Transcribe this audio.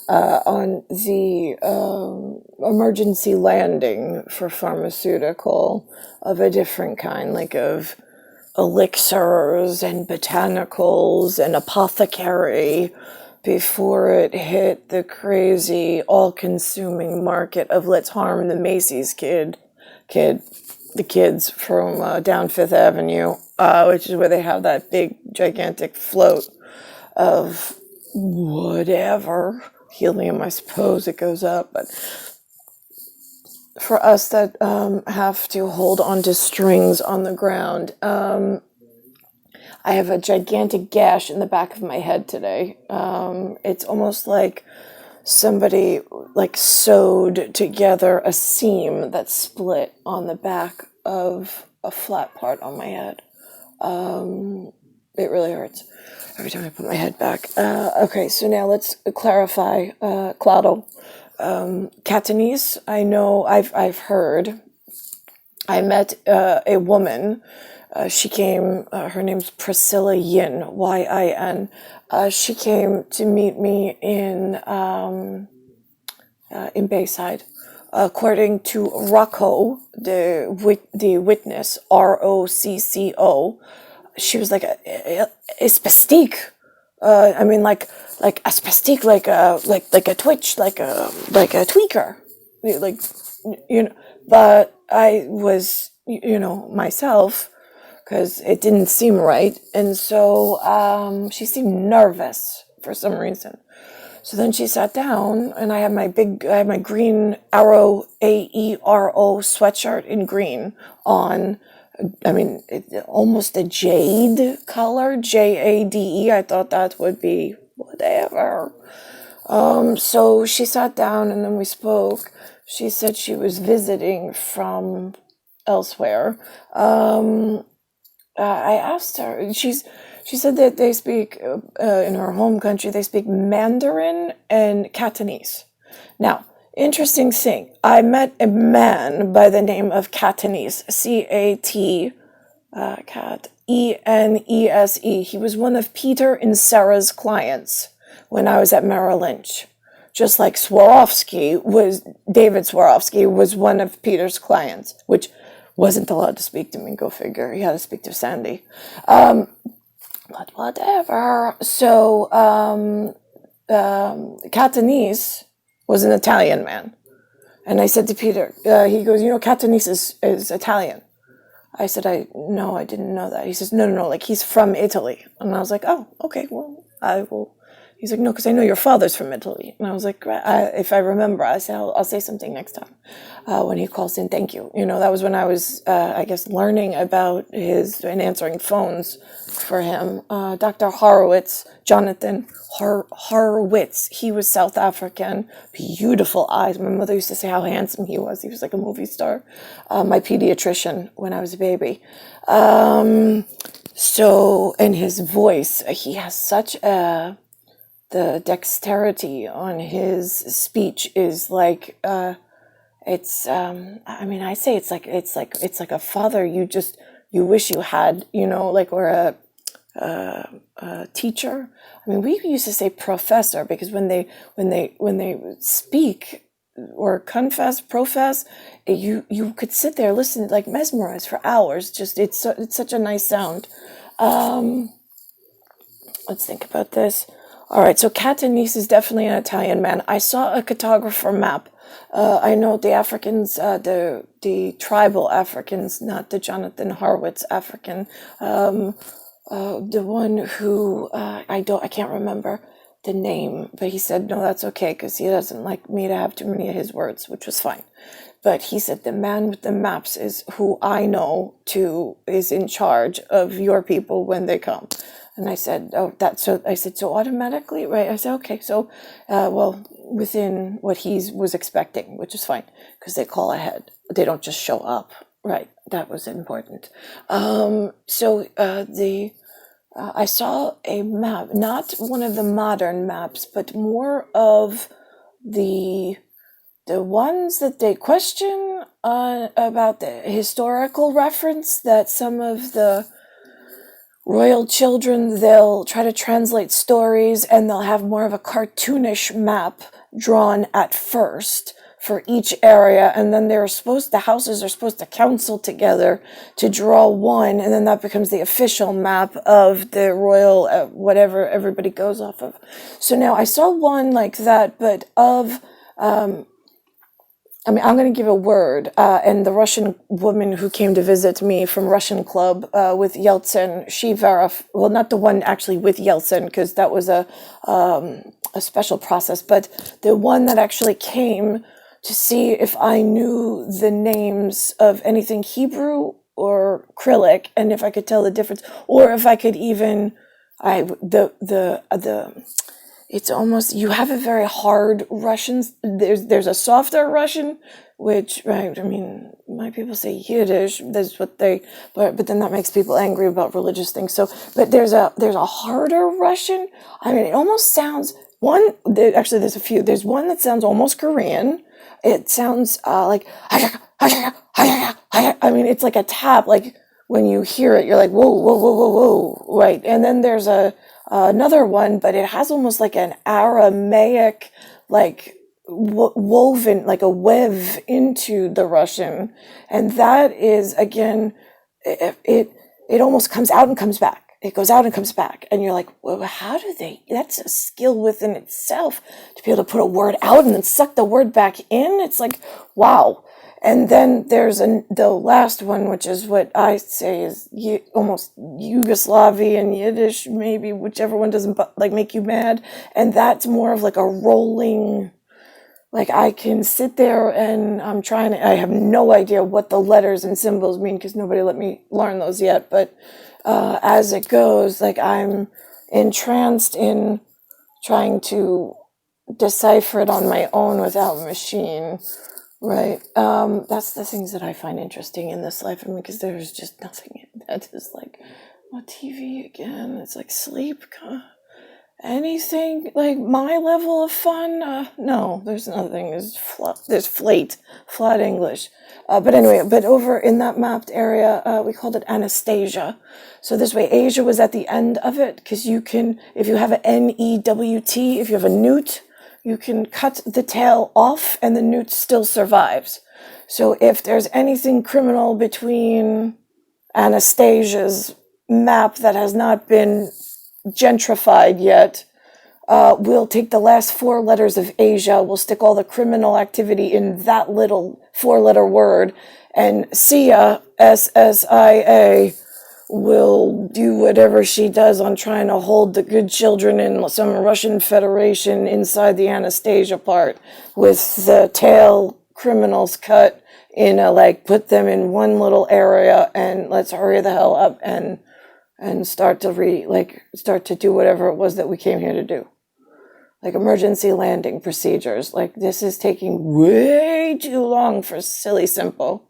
on the emergency landing for pharmaceutical of a different kind, like of elixirs and botanicals and apothecary, before it hit the crazy, all-consuming market of let's harm the Macy's the kids from down Fifth Avenue, which is where they have that big, gigantic float of whatever helium, I suppose it goes up, but for us that have to hold onto strings on the ground, I have a gigantic gash in the back of my head today. It's almost like somebody like sewed together a seam that split on the back of a flat part on my head. It really hurts every time I put my head back. Okay, so now let's clarify. Clado. Catanese, I know, I've heard. I met a woman. She came, her name's Priscilla Yin, Yin. She came to meet me in Bayside. According to Rocco, the witness, Rocco, she was like a spastique. I mean, like a spastique, like a twitch, like a tweaker, like, you know. But I was, myself, because it didn't seem right, and so she seemed nervous for some reason. So then she sat down, and I had my green Arrow AERO sweatshirt in green on. I mean, almost a jade color, JADE. I thought that would be whatever. So she sat down and then we spoke. She said she was visiting from elsewhere. I asked her. She said that they speak in her home country. They speak Mandarin and Catanese. Now, interesting thing. I met a man by the name of Catanese, C-A-T, Cat, E-N-E-S-E. He was one of Peter and Sarah's clients when I was at Merrill Lynch. Just like David Swarovski was one of Peter's clients, which wasn't allowed to speak to me, go figure. He had to speak to Sandy. But whatever. So, Catanese was an Italian man. And I said to Peter, he goes, Catanese is Italian. I said, no, I didn't know that. He says, no, like he's from Italy. And I was like, oh, okay, well, I will. He's like, no, because I know your father's from Italy. And I was like, if I remember, I said, I'll say something next time when he calls in. Thank you. That was when I was, I guess, learning about and answering phones for him. Dr. Horowitz, Jonathan Horowitz, he was South African, beautiful eyes. My mother used to say how handsome he was. He was like a movie star. My pediatrician when I was a baby. So, and his voice, he has such the dexterity on his speech is like, it's, I mean, I say it's like a father you wish you had, like, or a teacher. I mean, we used to say professor because when they speak or profess, you could sit there, listen, like mesmerized for hours. Just, it's such a nice sound. Let's think about this. All right, so Catanese is definitely an Italian man. I saw a cartographer map. I know the Africans, the tribal Africans, not the Jonathan Horowitz African. The one who I can't remember the name, but he said no, that's okay because he doesn't like me to have too many of his words, which was fine. But he said the man with the maps is who I know is in charge of your people when they come. And I said, so automatically, right? I said, okay, so, within what he was expecting, which is fine, because they call ahead. They don't just show up, right? That was important. I saw a map, not one of the modern maps, but more of the ones that they question about the historical reference that some of the royal children, they'll try to translate stories and they'll have more of a cartoonish map drawn at first for each area, and then the houses are supposed to council together to draw one, and then that becomes the official map of the royal whatever everybody goes off of. So now I saw one like that, but of I'm going to give a word, and the Russian woman who came to visit me from Russian Club with Yeltsin, she well, not the one actually with Yeltsin, because that was a special process, but the one that actually came to see if I knew the names of anything Hebrew or Cyrillic, and if I could tell the difference, or if I could even, it's almost, you have a very hard Russian. There's a softer Russian, which, right, I mean, my people say Yiddish. That's what but then that makes people angry about religious things. So, but there's a harder Russian. I mean, it almost sounds actually there's a few. There's one that sounds almost Korean. It sounds like, I mean, it's like a tap. Like when you hear it, you're like, whoa, whoa, whoa, whoa, whoa, right? And then there's another one, but it has almost like an Aramaic, like woven, like a web into the Russian, and that is again, it almost comes out and comes back. It goes out and comes back, and you're like, well, how do they? That's a skill within itself to be able to put a word out and then suck the word back in. It's like, wow. And then there's the last one, which is what I say is almost Yugoslavian Yiddish, maybe, whichever one doesn't like make you mad. And that's more of like a rolling, like I can sit there and I have no idea what the letters and symbols mean because nobody let me learn those yet. But as it goes, like I'm entranced in trying to decipher it on my own without machine. Right. That's the things that I find interesting in this life. I mean, because there's just nothing that is like, what TV again? It's like sleep. Anything like my level of fun? No, there's nothing. There's flat English. But anyway, but over in that mapped area, we called it Anastasia. So this way, Asia was at the end of it, because you can, if you have an NEWT, if you have a newt, you can cut the tail off and the newt still survives. So if there's anything criminal between Anastasia's map that has not been gentrified yet, we'll take the last 4 letters of Asia, we'll stick all the criminal activity in that little 4-letter word, and Sia, SSIA, will do whatever she does on trying to hold the good children in some Russian Federation inside the Anastasia part, with the tail criminals cut in put them in one little area and let's hurry the hell up and start to do whatever it was that we came here to do. Like emergency landing procedures. Like, this is taking way too long for silly simple.